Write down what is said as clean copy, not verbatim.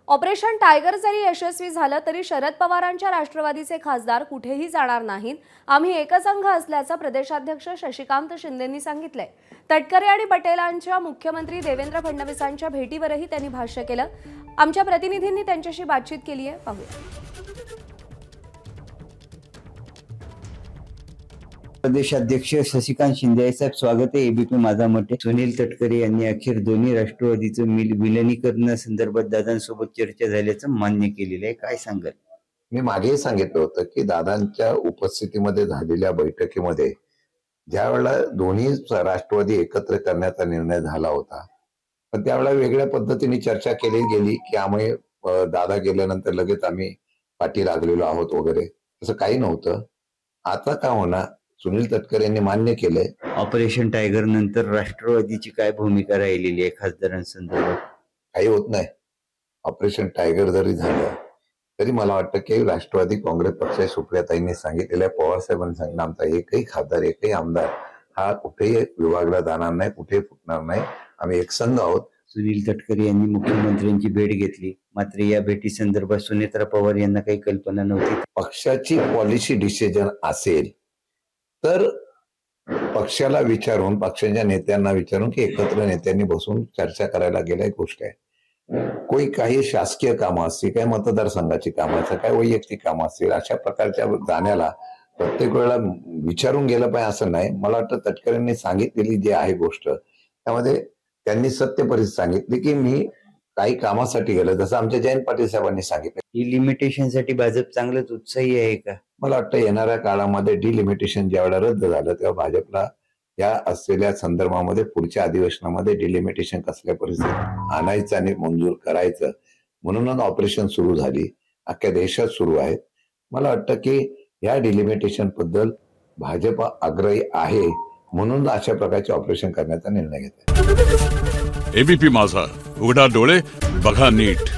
Operation tiger जरी यशस्वी झालं तरी शरद पवारांच्या राष्ट्रवादीचे खासदार कुठेही जाणार नाहीत. आम्ही एकसंघ असल्याचं प्रदेशाध्यक्ष शशिकांत शिंदेंनी सांगितलंय. तटकरे आणि पटेलांच्या मुख्यमंत्री देवेंद्र फडणवीसांच्या भेटीवरही त्यांनी भाष्य केलं. आमच्या प्रतिनिधींनी त्यांच्याशी बातचीत केली आहे, पाहूया. प्रदेशाध्यक्ष शशिकांत शिंदे साहेब, स्वागत आहे एबीपी माझा मते. सुनील तटकरे यांनी अखेर दोन्ही राष्ट्रवादीचं विलिनीकरणासंदर्भात दादांसोबत चर्चा झाल्याचं मान्य केलेलं आहे. काय सांगाल? मी मागेही सांगितलं होतं की दादांच्या उपस्थितीमध्ये झालेल्या बैठकीमध्ये ज्या वेळेला दोन्ही राष्ट्रवादी एकत्र करण्याचा निर्णय झाला होता, पण त्यावेळेला वेगळ्या पद्धतीने चर्चा केली गेली की आम्ही दादा गेल्यानंतर लगेच आम्ही पाठी लागलेलो आहोत वगैरे, असं काही नव्हतं. आता का होणार, सुनील तटकरे यांनी मान्य केलंय. ऑपरेशन टायगर नंतर राष्ट्रवादीची काय भूमिका राहिलेली आहे खासदारांसंदर्भात? काही होत नाही. ऑपरेशन टायगर जरी झालं तरी मला वाटतं की राष्ट्रवादी काँग्रेस पक्षाच्या सुप्रियाताईंनी सांगितलेल्या, पवार साहेबांनी सांगितलं, आमचा एकही खासदार एकही आमदार हा कुठेही विभागला जाणार नाही, कुठेही फुटणार नाही, आम्ही एकसंघ आहोत. सुनील तटकरे यांनी मुख्यमंत्र्यांची भेट घेतली, मात्र या भेटी संदर्भात सुनेत्रा पवार यांना काही कल्पना नव्हती. पक्षाची पॉलिसी डिसिजन असेल तर पक्षाला विचारून, पक्षाच्या नेत्यांना विचारून की एकत्र नेत्यांनी बसून चर्चा करायला गेल्या गोष्ट आहे. कोई काही शासकीय कामं असतील, काही मतदारसंघाची कामं असतील, काही वैयक्तिक कामं असतील, अशा प्रकारच्या जाण्याला प्रत्येक वेळेला विचारून गेलं पाहिजे असं नाही. मला वाटतं तटकरेंनी सांगितलेली जी आहे गोष्ट, त्यामध्ये त्यांनी सत्य परिस्थिती सांगितली की मी काही कामासाठी गेलो, जसं आमच्या जयंत पाटील साहेबांनी सांगितलं. डिलिमिटेशनसाठी भाजप चांगलंच उत्साही आहे का? मला वाटतं येणाऱ्या काळामध्ये डिलिमिटेशन ज्यावेळेला रद्द झालं तेव्हा भाजपला या असलेल्या संदर्भामध्ये पुढच्या अधिवेशनामध्ये डिलिमिटेशन कसल्या परिस्थितीत आणायचं आणि मंजूर करायचं म्हणूनच ऑपरेशन सुरू झाली, अख्ख्या देशात सुरू आहेत. मला वाटतं की या डिलिमिटेशन बद्दल भाजप आग्रही आहे, म्हणून अशा प्रकारचे ऑपरेशन करण्याचा निर्णय घेतला. एबीपी माझा, उघडा डोळे बघा नीट.